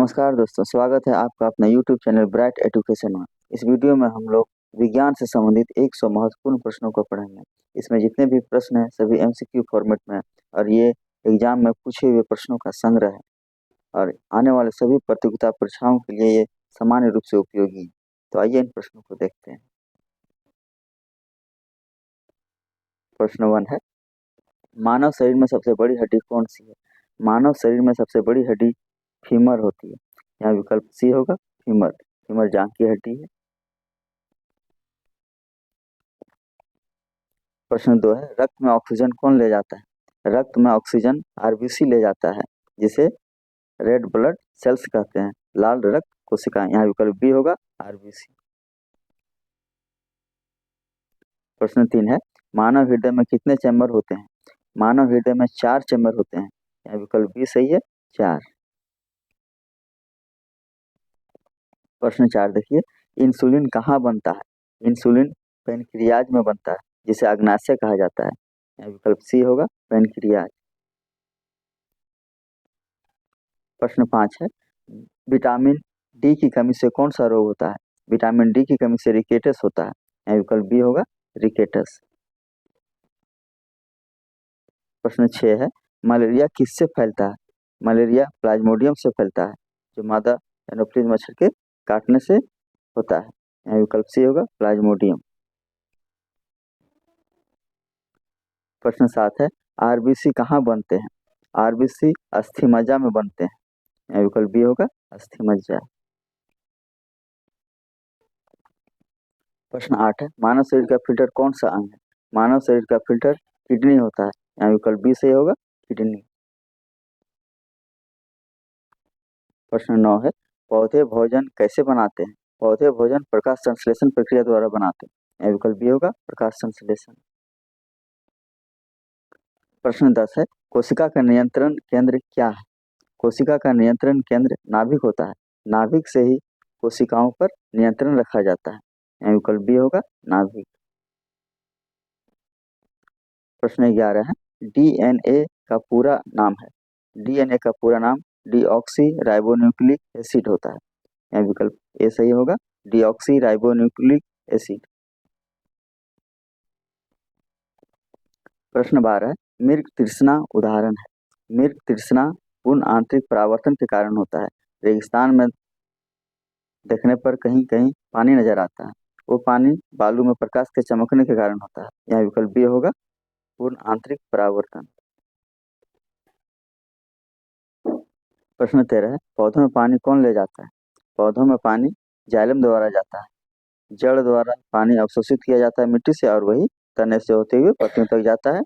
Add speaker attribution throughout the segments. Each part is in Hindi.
Speaker 1: नमस्कार दोस्तों, स्वागत है आपका अपने YouTube चैनल ब्राइट एजुकेशन में। इस वीडियो में हम लोग विज्ञान से संबंधित 100 महत्वपूर्ण प्रश्नों को पढ़ेंगे। इसमें जितने भी प्रश्न हैं सभी MCQ फॉर्मेट में है और ये एग्जाम में पूछे हुए प्रश्नों का संग्रह है और आने वाले सभी प्रतियोगिता परीक्षाओं के लिए ये सामान्य रूप से उपयोगी है। तो आइए इन प्रश्नों को देखते हैं। प्रश्न 1 है, मानव शरीर में सबसे बड़ी हड्डी कौन सी है? मानव शरीर में सबसे बड़ी हड्डी फीमर होती है। यहाँ विकल्प सी होगा, फीमर। फीमर जांघ की हड्डी है। प्रश्न 2 है, रक्त में ऑक्सीजन कौन ले जाता है? रक्त में ऑक्सीजन आरबीसी ले जाता है, जिसे रेड ब्लड सेल्स कहते हैं, लाल रक्त कोशिकाएं। यहाँ विकल्प बी होगा, आरबीसी। प्रश्न 3 है, मानव हृदय में कितने चैम्बर होते हैं? मानव हृदय में 4 चैम्बर होते हैं। यहाँ विकल्प बी सही है, 4। प्रश्न 4 देखिए, इंसुलिन कहाँ बनता है? इंसुलिन पैनक्रियाज में बनता है, जिसे अग्नाशय कहा जाता है। यहाँ विकल्प सी होगा, पैनक्रियाज। प्रश्न 5 है, विटामिन डी की कमी से कौन सा रोग होता है? विटामिन डी की कमी से रिकेटस होता है। यहाँ विकल्प बी होगा, रिकेटस। प्रश्न 6 है, मलेरिया किससे फैलता है? मलेरिया प्लाज्मोडियम से फैलता है, जो मादा एनोफ्लिस मच्छर के काटने से होता है। यहाँ विकल्प सी होगा, प्लाज्मोडियम। प्रश्न 7 है, आरबीसी कहाँ बनते हैं? आरबीसी अस्थि मज्जा में बनते हैं। यहाँ विकल्प बी होगा, अस्थि मज्जा। प्रश्न 8 है, मानव शरीर का फिल्टर कौन सा अंग है? मानव शरीर का फिल्टर किडनी होता है। यहाँ विकल्प बी सही होगा, किडनी। प्रश्न 9 है, पौधे भोजन कैसे बनाते हैं? पौधे भोजन प्रकाश संश्लेषण प्रक्रिया द्वारा बनाते हैं। यहाँ विकल्प बी होगा, प्रकाश संश्लेषण। प्रश्न 10 है, कोशिका का नियंत्रण केंद्र क्या है? कोशिका का नियंत्रण केंद्र नाभिक होता है। नाभिक से ही कोशिकाओं पर नियंत्रण रखा जाता है। यहाँ विकल्प बी होगा, नाभिक। प्रश्न 11 है, डीएनए का पूरा नाम है? डीएनए का पूरा नाम डीऑक्सी राइबोन्यूक्लिक एसिड होता है। यहाँ विकल्प ए सही होगा, डीऑक्सी राइबोन्यूक्लिक एसिड। प्रश्न 12 है, मृग तृष्णा उदाहरण है? मृग तृष्णा पूर्ण आंतरिक परावर्तन के कारण होता है। रेगिस्तान में देखने पर कहीं कहीं पानी नजर आता है, वो पानी बालू में प्रकाश के चमकने के कारण होता है। यहाँ विकल्प बी होगा, पूर्ण आंतरिक परावर्तन। प्रश्न 13 है, पौधों में पानी कौन ले जाता है? पौधों में पानी जाइलम द्वारा जाता है। जड़ द्वारा पानी अवशोषित किया जाता है मिट्टी से और वही तने से होते हुए पत्तियों तक जाता है।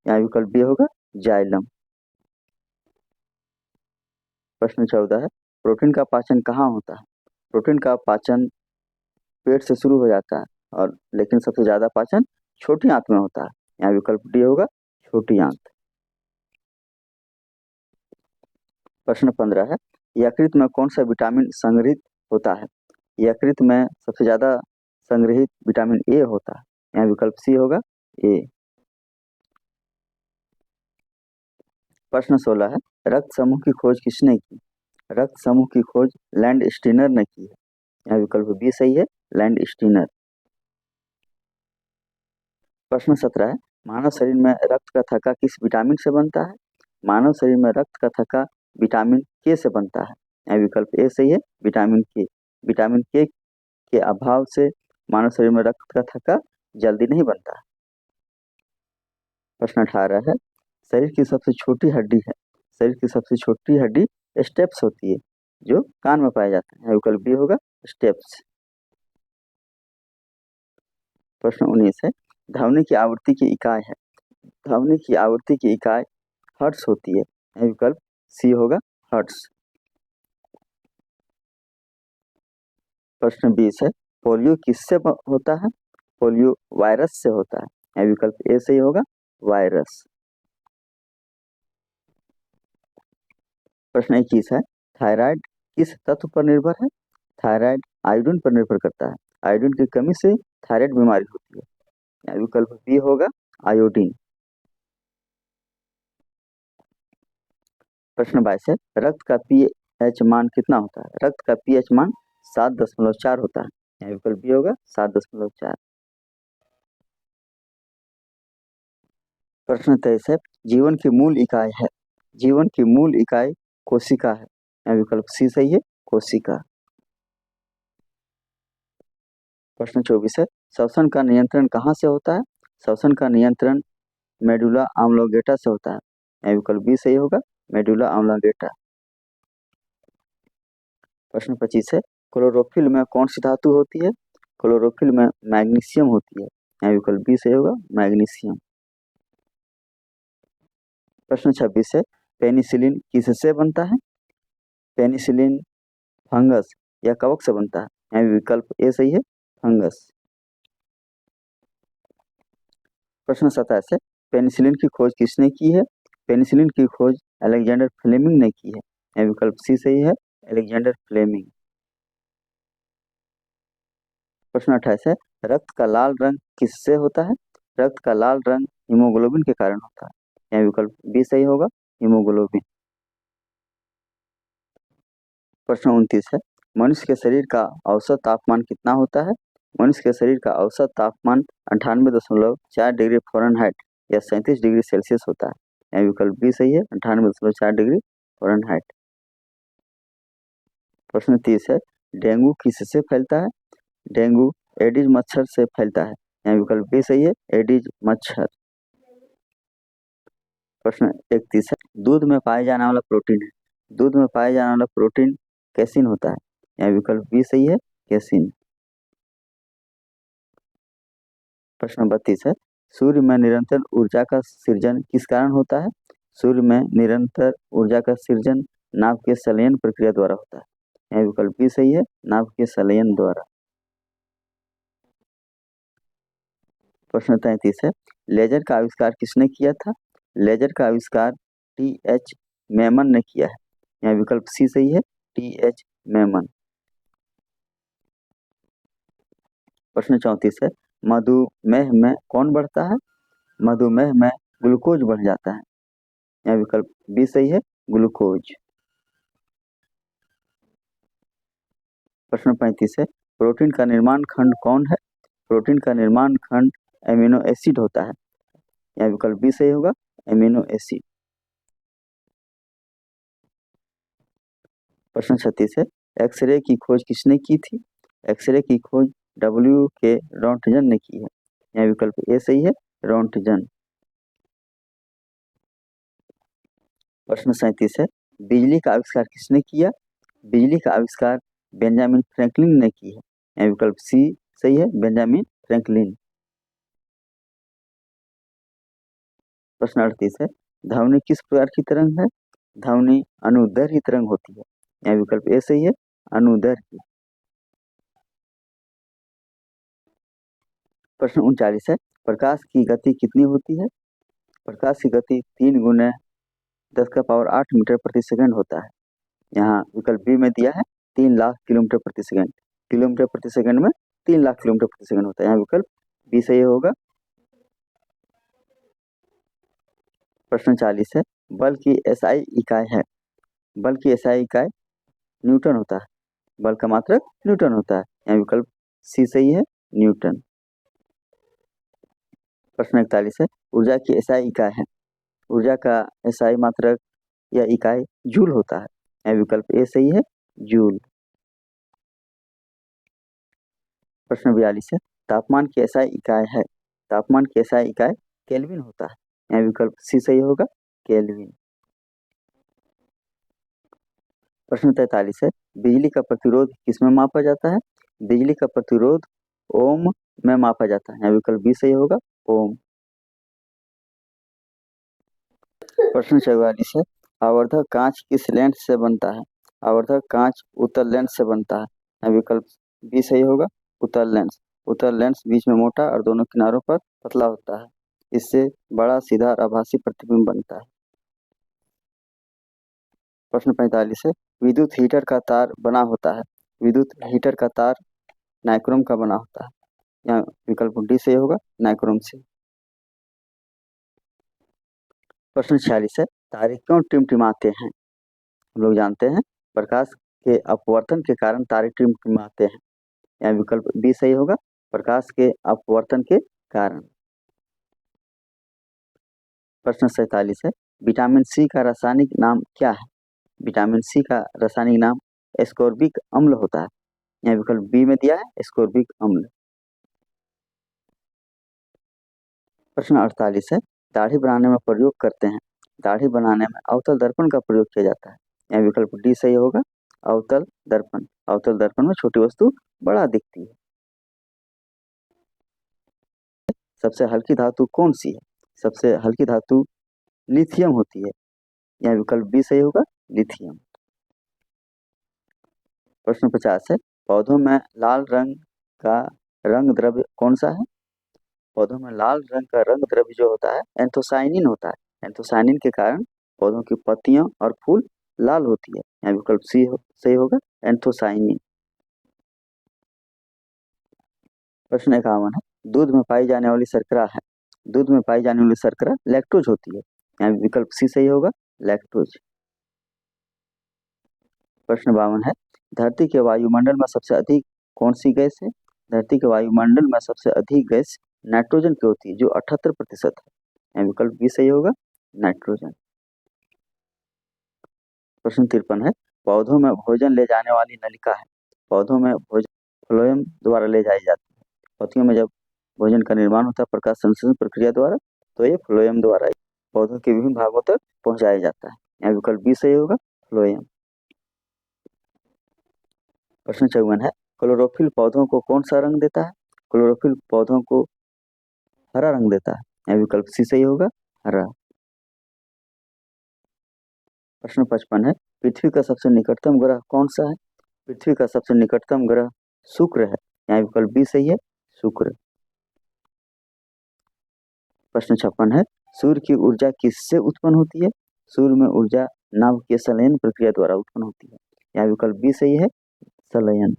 Speaker 1: यहाँ विकल्प बी होगा, जाइलम। प्रश्न 14 है, प्रोटीन का पाचन कहाँ होता है? प्रोटीन का पाचन पेट से शुरू हो जाता है और लेकिन सबसे ज्यादा पाचन छोटी आंत में होता है। यहाँ विकल्प डी होगा, छोटी आंत। प्रश्न 15 है, यकृत में कौन सा विटामिन संग्रहित होता है? यकृत में सबसे ज्यादा संग्रहित विटामिन ए होता है। यहाँ विकल्प सी होगा, ए। प्रश्न 16 है, रक्त समूह की खोज किसने की? रक्त समूह की खोज लैंड स्टीनर ने की है। यहाँ विकल्प बी सही है, लैंड स्टीनर। प्रश्न 17 है, मानव शरीर में रक्त का थक्का किस विटामिन से बनता है? मानव शरीर में रक्त का थक्का विटामिन के से बनता है। यहाँ विकल्प ए सही है, विटामिन के। विटामिन के अभाव से मानव शरीर में रक्त का थक्का जल्दी नहीं बनता है। प्रश्न 18 है, शरीर की सबसे छोटी हड्डी है? शरीर की सबसे छोटी हड्डी स्टेप्स होती है, जो कान में पाए जाते हैं। विकल्प बी होगा, स्टेप्स। प्रश्न 19 है, ध्वनि की आवृत्ति की इकाई है? ध्वनि की आवृत्ति की इकाई हर्ट्ज होती है। विकल्प सी होगा, हर्ट्ज। प्रश्न 20 है, पोलियो किससे होता है? पोलियो वायरस से होता है। विकल्प ए सही होगा, वायरस। प्रश्न 21 है, थायराइड किस तत्व पर निर्भर है? थायराइड आयोडीन पर निर्भर करता है। आयोडीन की कमी से थायराइड बीमारी होती है। विकल्प बी होगा, आयोडीन। प्रश्न 22 है, रक्त का एच मान कितना होता है? रक्त का पीएच मान 7.4 होता है। यहाँ विकल्प बी होगा 7.4। प्रश्न 23 है, जीवन की मूल इकाई है। जीवन की मूल इकाई कोशिका है। यहाँ विकल्प सी सही है, कोशिका। प्रश्न 24 है, श्वसन का नियंत्रण कहाँ से होता है? श्वसन का नियंत्रण मेडुला ऑब्लोंगेटा से होता है। यहाँ विकल्प बी सही होगा, मेडुला ऑब्लोंगेटा। प्रश्न 25 है, क्लोरोफिल में कौन सी धातु होती है? क्लोरोफिल में मैग्नीशियम होती है। यहाँ विकल्प बी सही होगा, मैग्नीशियम। प्रश्न 26 है, पेनिसिलिन किससे बनता है? पेनिसिलिन फंगस या कवक से बनता है। यहाँ विकल्प ए सही है, फंगस। प्रश्न 27 है, पेनिसिलिन की खोज किसने की है? पेनिसिलिन की खोज अलेक्जेंडर फ्लेमिंग ने की है। यहाँ विकल्प सी सही है, अलेक्जेंडर फ्लेमिंग। प्रश्न 28 है, रक्त का लाल रंग किससे होता है? रक्त का लाल रंग हीमोग्लोबिन के कारण होता है। यहाँ विकल्प बी सही होगा, हीमोग्लोबिन। प्रश्न 29 है, मनुष्य के शरीर का औसत तापमान कितना होता है? मनुष्य के शरीर का औसत तापमान 98.4 डिग्री फ़ारेनहाइट या 37 डिग्री सेल्सियस होता है। यहाँ विकल्प बी सही है, 98.4 डिग्री फ़ारेनहाइट। प्रश्न 30 है, डेंगू किससे फैलता है? डेंगू एडिज मच्छर से फैलता है। यहाँ विकल्प बी सही है, एडिज मच्छर। प्रश्न 31 है, दूध में पाया जाने वाला प्रोटीन है। दूध में पाया जाने वाला प्रोटीन कैसीन होता है। यहाँ विकल्प बी सही है, कैसीन। प्रश्न 32 है, सूर्य में निरंतर ऊर्जा का सृजन किस कारण होता है? सूर्य में निरंतर ऊर्जा का सृजन नाभ के संलयन प्रक्रिया द्वारा होता है। यहाँ विकल्प बी सही है, नाभ के संलयन द्वारा। प्रश्न 33 है, लेजर का आविष्कार किसने किया था? लेजर का आविष्कार टी.एच. मेमन ने किया है। यहाँ विकल्प सी सही है, टी.एच. मेमन। प्रश्न 34 है, मधुमेह में कौन बढ़ता है? मधुमेह में ग्लूकोज बढ़ जाता है। यहाँ विकल्प बी सही है, ग्लूकोज। प्रश्न 35 है, प्रोटीन का निर्माण खंड कौन है? प्रोटीन का निर्माण खंड एमिनो एसिड होता है। यहाँ विकल्प बी सही होगा, एमिनो एसिड। प्रश्न 36 है, एक्सरे की खोज किसने की थी? एक्सरे की खोज डब्ल्यू के रॉन्टजन ने की है। यहाँ विकल्प ए सही है, रॉन्टजन। प्रश्न 37 है, बिजली का आविष्कार किसने किया? बिजली का आविष्कार बेंजामिन फ्रैंकलिन ने की है। यहाँ विकल्प सी सही है, बेंजामिन फ्रैंकलिन। प्रश्न 38 है, ध्वनि किस प्रकार की तरंग है? ध्वनि अनुदैर्घ्य तरंग होती है। यहाँ विकल्प ए सही है, अनुदैर्घ्य। प्रश्न 39 है, प्रकाश की गति कितनी होती है? प्रकाश की गति 3 गुने 10⁸ मीटर प्रति सेकंड होता है। यहाँ विकल्प बी में दिया है 3 लाख किलोमीटर प्रति सेकंड। किलोमीटर प्रति सेकंड में 3 लाख किलोमीटर प्रति सेकंड होता है। यहाँ विकल्प बी सही होगा। प्रश्न 40 है, बल की एसआई इकाई है। बल की एसआई इकाई न्यूटन होता है। बल का मात्रक न्यूटन होता है। यहाँ विकल्प सी सही है, न्यूटन। प्रश्न 41 है, ऊर्जा की एसआई इकाई है। ऊर्जा का एसआई मात्रक या इकाई जूल होता है। यहाँ विकल्प ए सही है, जूल। प्रश्न 42 है, तापमान की एसआई इकाई है। तापमान की एसआई इकाई केल्विन होता है। यहाँ विकल्प सी सही होगा, केल्विन। प्रश्न 43 है, बिजली का प्रतिरोध किसमें मापा जाता है? बिजली का प्रतिरोध ओम में मापा जाता है। यहाँ विकल्प बी सही होगा, ओम। प्रश्न 44 है, आवर्धक कांच किस लेंस से बनता है? आवर्धक कांच उत्तल लेंस से बनता है। यहाँ विकल्प बी सही होगा, उत्तल लेंस। उत्तल लेंस बीच में मोटा और दोनों किनारों पर पतला होता है। इससे बड़ा सीधा और आभासी प्रतिबिंब बनता है। प्रश्न 45 है, विद्युत हीटर का तार बना होता है। विद्युत हीटर का तार नाइक्रोम का बना होता है। यहाँ विकल्प डी सही होगा, नाइक्रोम से। प्रश्न 46 है, तारे क्यों टिमटिमाते हैं? हम लोग जानते हैं प्रकाश के अपवर्तन के कारण तारे टिमटिमाते हैं। यहाँ विकल्प बी सही होगा, प्रकाश के अपवर्तन के कारण। प्रश्न 47 है, विटामिन सी का रासायनिक नाम क्या है? विटामिन सी का रासायनिक नाम एस्कोर्बिक अम्ल होता है। यहाँ विकल्प बी में दिया है एस्कोर्बिक अम्ल। प्रश्न 48 है, दाढ़ी बनाने में प्रयोग करते हैं। दाढ़ी बनाने में अवतल दर्पण का प्रयोग किया जाता है। यहाँ विकल्प डी सही होगा, अवतल दर्पण। अवतल दर्पण में छोटी वस्तु बड़ा दिखती है। सबसे हल्की धातु कौन सी है? सबसे हल्की धातु लिथियम होती है। यहाँ विकल्प बी सही होगा, लिथियम। प्रश्न 50 है, पौधों में लाल रंग का रंग द्रव्य कौन सा है? पौधों में लाल रंग का रंग द्रव्य जो होता है एंथोसाइनिन होता है। एंथोसाइनिन के कारण पौधों की पत्तियां और फूल लाल होती है। यहाँ विकल्प सी सही होगा, एंथोसाइनिन। प्रश्न 51 है, दूध में पाई जाने वाली शर्करा है। दूध में पाई जाने वाली शर्करा लैक्टोज होती है। यहाँ विकल्प सी सही होगा, लैक्टोज। प्रश्न 52 है, धरती के वायुमंडल में सबसे अधिक कौन सी गैस है? धरती के वायुमंडल में सबसे अधिक गैस नाइट्रोजन की होती है जो 78% है। यहाँ विकल्प बी सही होगा, नाइट्रोजन। प्रश्न 53 है, पौधों में भोजन ले जाने वाली नलिका है। पौधों में भोजन फ्लोएम द्वारा ले जाई जाती है। पौधों में जब भोजन का निर्माण होता है प्रकाश संश्लेषण प्रक्रिया द्वारा, तो ये फ्लोएम द्वारा पौधों के विभिन्न भागों तक पहुंचाया जाता है। यहाँ विकल्प बी सही होगा, फ्लोएम। प्रश्न 54 है, क्लोरोफिल पौधों को कौन सा रंग देता है? क्लोरोफिल पौधों को हरा रंग देता है। यहाँ विकल्प सी सही होगा, हरा। प्रश्न 55 है, पृथ्वी का सबसे निकटतम ग्रह कौन सा है? पृथ्वी का सबसे निकटतम ग्रह शुक्र है। यहाँ विकल्प बी सही है, शुक्र। प्रश्न 56 है, सूर्य की ऊर्जा किससे उत्पन्न होती है? सूर्य में ऊर्जा नाभिकीय संलयन प्रक्रिया द्वारा उत्पन्न होती है। यहाँ विकल्प बी सही है, संलयन।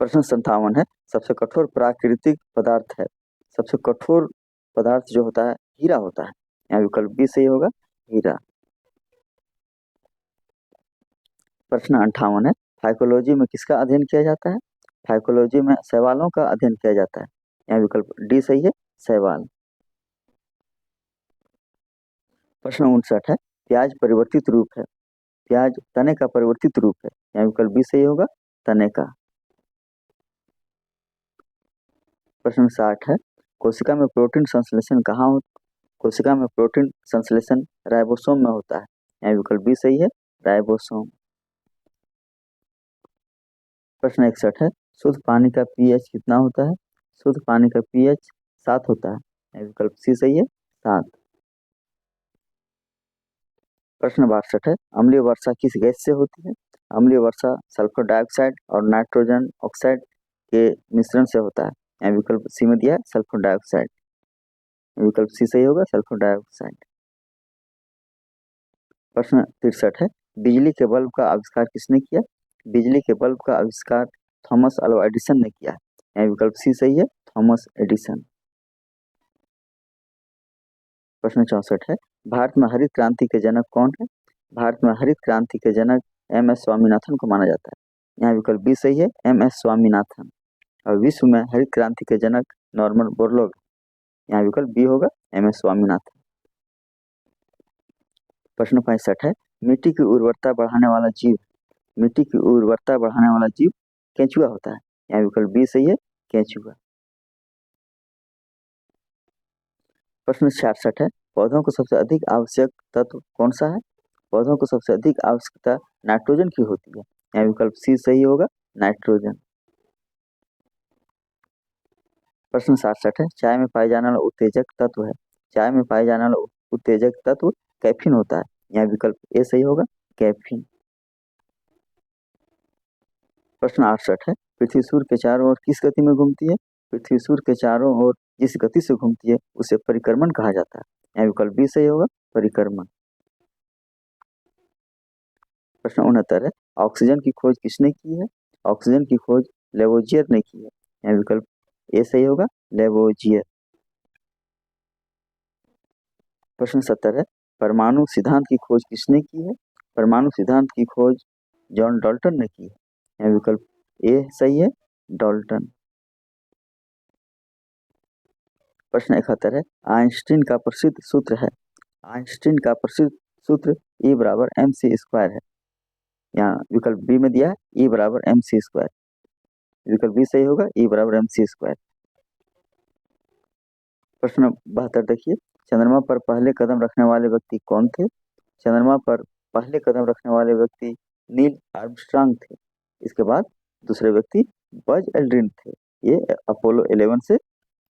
Speaker 1: प्रश्न 57 है, सबसे कठोर प्राकृतिक पदार्थ है। सबसे कठोर पदार्थ जो होता है हीरा होता है। यहाँ विकल्प बी सही होगा, हीरा। प्रश्न 58 है, फाइकोलॉजी में किसका अध्ययन किया जाता है? फाइकोलॉजी में शैवालों का अध्ययन किया जाता है। यहाँ विकल्प डी सही है, शैवाल। प्रश्न 59 है, प्याज परिवर्तित रूप है। प्याज तने का परिवर्तित रूप है। यहाँ विकल्प बी सही होगा, तने का। प्रश्न 60 है, कोशिका में प्रोटीन संश्लेषण कहाँ होता है? कोशिका में प्रोटीन संश्लेषण राइबोसोम में होता है। यहाँ विकल्प बी सही है, राइबोसोम। प्रश्न 61 है, शुद्ध पानी का पीएच कितना होता है? शुद्ध पानी का पीएच 7 होता है। यहाँ विकल्प सी सही है, 7। प्रश्न 62 है, अम्लीय वर्षा किस गैस से होती है? अम्लीय वर्षा सल्फर डाइऑक्साइड और नाइट्रोजन ऑक्साइड के मिश्रण से होता है। यहाँ विकल्प सी में दिया है, सल्फर डाइऑक्साइड। विकल्प सी सही होगा, सल्फर डाइऑक्साइड। प्रश्न 63 है, बिजली के बल्ब का आविष्कार किसने किया? बिजली के बल्ब का आविष्कार थॉमस अल्वा एडिसन ने किया। यहाँ विकल्प सी सही है, थॉमस एडिसन। प्रश्न 64 है, भारत में हरित क्रांति के जनक कौन है? भारत में हरित क्रांति के जनक एम.एस. स्वामीनाथन को माना जाता है। यहाँ विकल्प बी सही है, एम.एस. स्वामीनाथन। और विश्व में हरित क्रांति के जनक नॉर्मन बोरलॉग। यहाँ विकल्प बी होगा, एम.एस. स्वामीनाथन। प्रश्न 65 है, मिट्टी की उर्वरता बढ़ाने वाला जीव। मिट्टी की उर्वरता बढ़ाने वाला जीव केंचुआ होता है। यहाँ विकल्प बी सही है, केंचुआ। प्रश्न 66 है, पौधों को सबसे अधिक आवश्यक तत्व कौन सा है? पौधों को सबसे अधिक आवश्यकता नाइट्रोजन की होती है। यहाँ विकल्प सी सही होगा, नाइट्रोजन। प्रश्न 67 है, चाय में पाए जाने वाला उत्तेजक तत्व है। चाय में पाए जाने वाला उत्तेजक तत्व कैफीन होता है। यहाँ विकल्प ए सही होगा, कैफीन। प्रश्न 68 है, पृथ्वी सूर्य के चारों ओर किस गति में घूमती है? पृथ्वी सूर्य के चारों ओर जिस गति से घूमती है उसे परिक्रमण कहा जाता है। यहाँ विकल्प बी सही होगा, परिक्रमण। प्रश्न 69 है, ऑक्सीजन की खोज किसने की है? ऑक्सीजन की खोज लेवोजियर ने की है। यहाँ विकल्प ए सही होगा, लेवोजियर। प्रश्न 70 है, परमाणु सिद्धांत की खोज किसने की है? परमाणु सिद्धांत की खोज जॉन डाल्टन ने की है। यहाँ विकल्प ए सही है, डाल्टन। प्रश्न 71 है, आइंस्टीन का प्रसिद्ध सूत्र है। आइंस्टीन का प्रसिद्ध सूत्र E बराबर mc² है। यहाँ विकल्प बी में दिया है E बराबर mc²। विकल्प बी सही होगा, E बराबर mc²। प्रश्न 72 देखिए, चंद्रमा पर पहले कदम रखने वाले व्यक्ति कौन थे? चंद्रमा पर पहले कदम रखने वाले व्यक्ति नील आर्मस्ट्रांग थे। इसके बाद दूसरे व्यक्ति बज एल्ड्रिन थे। ये अपोलो 11 से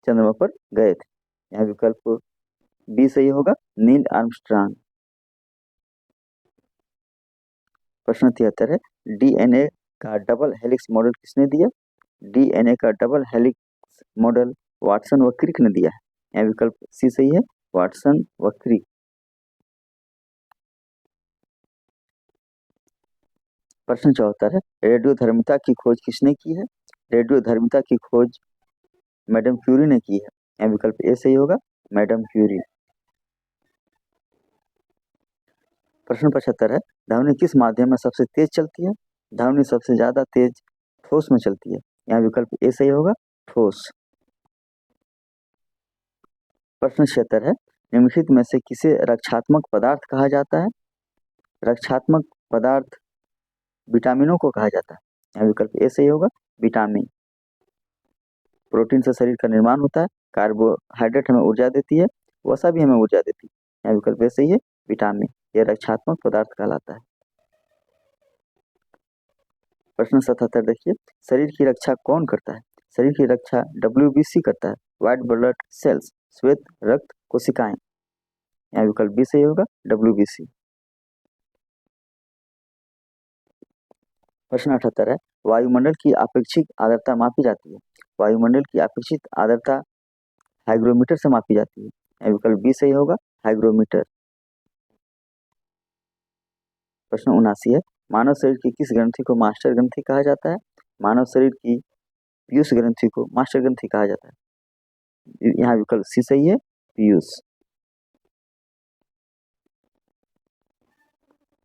Speaker 1: चंद्रमा पर गए थे। यहाँ विकल्प बी सही होगा, नील आर्मस्ट्रांग। प्रश्न 73 है, डीएनए का डबल हेलिक्स मॉडल किसने दिया? डीएनए का डबल हेलिक्स मॉडल वाटसन व क्रिक ने दिया है। यहाँ विकल्प सी सही है, वाटसन व क्रिक। प्रश्न 74 है, रेडियोधर्मिता की खोज किसने की है? रेडियोधर्मिता की खोज मैडम क्यूरी ने की है। यहाँ विकल्प ए सही होगा, मैडम क्यूरी। प्रश्न 75 है, ध्वनि किस माध्यम में सबसे तेज चलती है? ध्वनि सबसे ज्यादा तेज ठोस में चलती है। यहाँ विकल्प ए सही होगा, ठोस। प्रश्न 76 है, निम्नलिखित में से किसे रक्षात्मक पदार्थ कहा जाता है? रक्षात्मक पदार्थ विटामिनों को कहा जाता है। यहाँ विकल्प ए सही होगा, विटामिन। प्रोटीन से शरीर का निर्माण होता है, कार्बोहाइड्रेट हमें ऊर्जा देती है, वसा भी हमें ऊर्जा देती है। यहाँ विकल्प ए सही है, विटामिन। यह रक्षात्मक पदार्थ कहलाता है। प्रश्न 77 देखिए, शरीर की रक्षा कौन करता है? शरीर की रक्षा WBC करता है, व्हाइट ब्लड सेल्स, श्वेत रक्त कोशिकाएं। यहाँ विकल्प बी सही होगा, WBC। प्रश्न 78 है, वायुमंडल की अपेक्षित आर्द्रता मापी जाती है। वायुमंडल की अपेक्षित आर्द्रता हाइग्रोमीटर से मापी जाती है। यहाँ विकल्प बी सही होगा, हाइग्रोमीटर। प्रश्न 79 है, मानव शरीर की किस ग्रंथि को मास्टर ग्रंथि कहा जाता है? मानव शरीर की पीयूष ग्रंथि को मास्टर ग्रंथि कहा जाता है। यहाँ विकल्प सी सही है, पीयूष।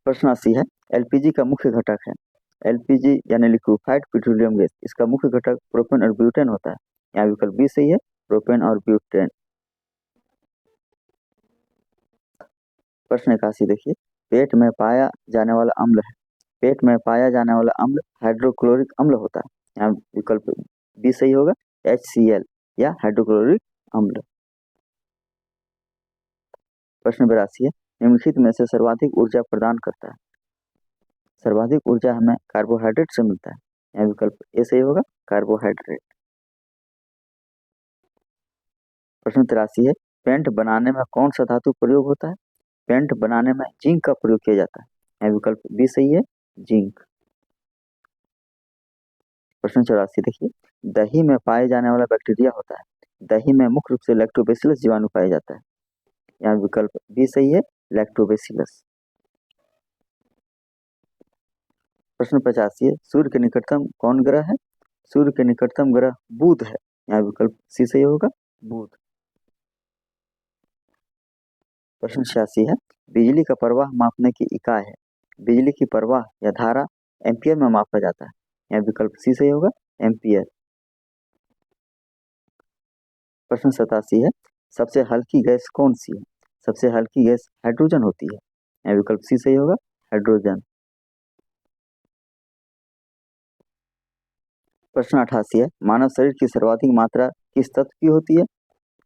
Speaker 1: प्रश्न 80 है, एलपीजी का मुख्य घटक है। एलपीजी यानी लिक्विफाइड पेट्रोलियम गैस, इसका मुख्य घटक प्रोपेन और ब्यूटेन होता है। यहाँ विकल्प बी सही है, प्रोपेन और ब्यूटेन। प्रश्न 81 देखिए, पेट में पाया जाने वाला अम्ल है। पेट में पाया जाने वाला अम्ल हाइड्रोक्लोरिक अम्ल होता है। यहाँ विकल्प बी सही होगा, HCl या हाइड्रोक्लोरिक अम्ल। प्रश्न 82 है, निम्नलिखित में से सर्वाधिक ऊर्जा प्रदान करता है। सर्वाधिक ऊर्जा हमें कार्बोहाइड्रेट से मिलता है। यहाँ विकल्प ए सही होगा, कार्बोहाइड्रेट। प्रश्न 83 है, पेंट बनाने में कौन सा धातु प्रयोग होता है? पेंट बनाने में जिंक का प्रयोग किया जाता है। यहाँ विकल्प बी सही है, जिंक। प्रश्न 84 देखिए, दही में पाए जाने वाला बैक्टीरिया होता है। दही में मुख्य रूप से लैक्टोबैसिलस जीवाणु पाया जाता है। यहाँ विकल्प बी सही है, लैक्टोबैसिलस। प्रश्न 85 है, सूर्य के निकटतम कौन ग्रह है? सूर्य के निकटतम ग्रह बुध है। यहाँ विकल्प सी सही होगा, बुध। प्रश्न 86 है, बिजली का प्रवाह मापने की इकाई है। बिजली की प्रवाह या धारा एम्पियर में मापा जाता है। यहाँ विकल्प सी सही होगा, एम्पियर। प्रश्न 87 है, सबसे हल्की गैस कौन सी है? सबसे हल्की गैस हाइड्रोजन होती है। यहाँ विकल्प सी सही होगा, हाइड्रोजन। प्रश्न 88 है, मानव शरीर की सर्वाधिक मात्रा किस तत्व की होती है?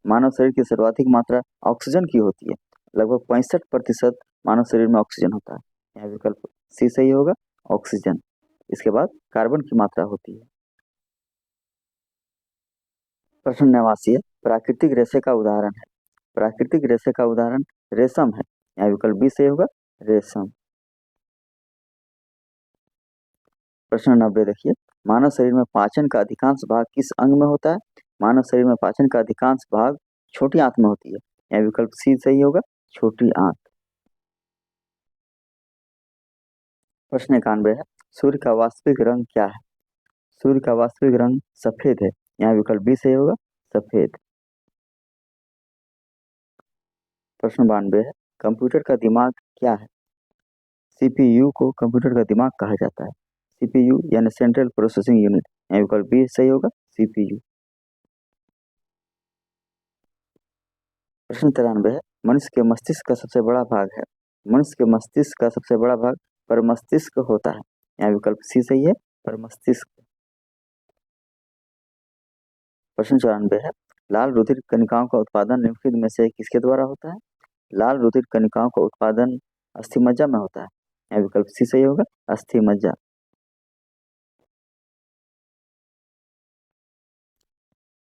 Speaker 1: मानव शरीर की सर्वाधिक मात्रा ऑक्सीजन की होती है। लगभग 65% मानव शरीर में ऑक्सीजन होता है। यहाँ विकल्प सी सही होगा, ऑक्सीजन। इसके बाद कार्बन की मात्रा होती है। प्रश्न 89 है, प्राकृतिक रेशे का उदाहरण है। प्राकृतिक रेशे का उदाहरण रेशम है। यहाँ विकल्प बी सही होगा, रेशम। प्रश्न 90 देखिए, मानव शरीर में पाचन का अधिकांश भाग किस अंग में होता है? मानव शरीर में पाचन का अधिकांश भाग छोटी आंत में होती है। यहाँ विकल्प सी सही होगा, छोटी आंत। प्रश्न 91 है, सूर्य का वास्तविक रंग क्या है? सूर्य का वास्तविक रंग सफेद है। यहाँ विकल्प बी सही होगा, सफेद। प्रश्न 92 है, कंप्यूटर का दिमाग क्या है? सीपीयू को कंप्यूटर का दिमाग कहा जाता है। सीपीयू यानी सेंट्रल प्रोसेसिंग यूनिट, यहाँ विकल्प बी सही होगा, सीपीयू। प्रश्न 93 है, मनुष्य के मस्तिष्क का सबसे बड़ा भाग है। मनुष्य के मस्तिष्क का सबसे बड़ा भाग परमस्तिष्क होता है, यहाँ विकल्प सी सही है, परमस्तिष्क। प्रश्न 94 है, लाल रुधिर कणिकाओं का उत्पादन निम्नलिखित में से किसके द्वारा होता है? लाल रुधिर कणिकाओं का उत्पादन अस्थि मज्जा में होता है, यहाँ विकल्प सी सही होगा, अस्थि मज्जा।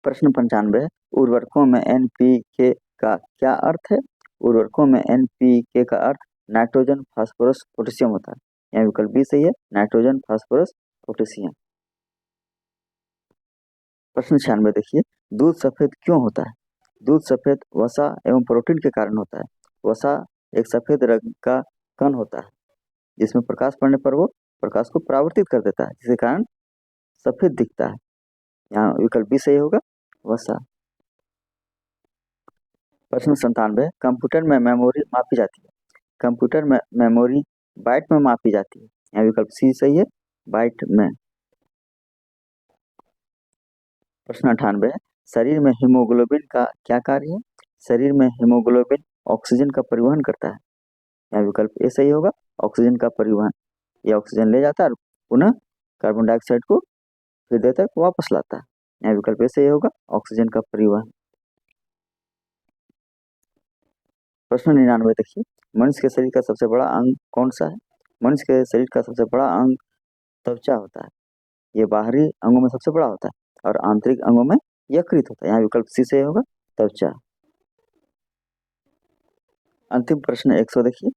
Speaker 1: प्रश्न 95 है, उर्वरकों में एनपीके का क्या अर्थ है? उर्वरकों में एनपीके का अर्थ नाइट्रोजन, फास्फोरस, पोटेशियम होता है, यहाँ विकल्प बी सही है, नाइट्रोजन, फास्फोरस, पोटेशियम। प्रश्न 96 देखिए, दूध सफेद क्यों होता है? दूध सफेद वसा एवं प्रोटीन के कारण होता है। वसा एक सफेद रंग का कण होता है, जिसमें प्रकाश पड़ने पर वो प्रकाश को परावर्तित कर देता है, जिसके कारण सफेद दिखता है, यहाँ विकल्प बी सही होगा, वसा। प्रश्न 97, कंप्यूटर में मेमोरी मापी जाती है। कंप्यूटर में मेमोरी बाइट में मापी जाती है, यहाँ विकल्प सी सही है, बाइट में। प्रश्न 98, शरीर में हीमोग्लोबिन का क्या कार्य है? शरीर में हीमोग्लोबिन ऑक्सीजन का परिवहन करता है, यहाँ विकल्प ए सही होगा, ऑक्सीजन का परिवहन। ये ऑक्सीजन ले जाता है और पुनः कार्बन डाइऑक्साइड को हृदय तक वापस लाता है, यहाँ विकल्प ए सही होगा, ऑक्सीजन का परिवहन। प्रश्न 99 देखिए, मनुष्य के शरीर का सबसे बड़ा अंग कौन सा है? मनुष्य के शरीर का सबसे बड़ा अंग त्वचा होता है। ये बाहरी अंगों में सबसे बड़ा होता है और आंतरिक अंगों में यकृत होता है, यहाँ विकल्प सी से होगा, त्वचा। अंतिम प्रश्न 100 देखिए,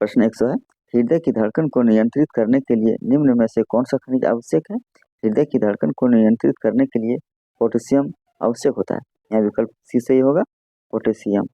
Speaker 1: प्रश्न 100 है, हृदय की धड़कन को नियंत्रित करने के लिए निम्न में से कौन सा खनिज आवश्यक है? हृदय की धड़कन को नियंत्रित करने के लिए पोटेशियम आवश्यक होता है, यहाँ विकल्प सी सही होगा, पोटेशियम।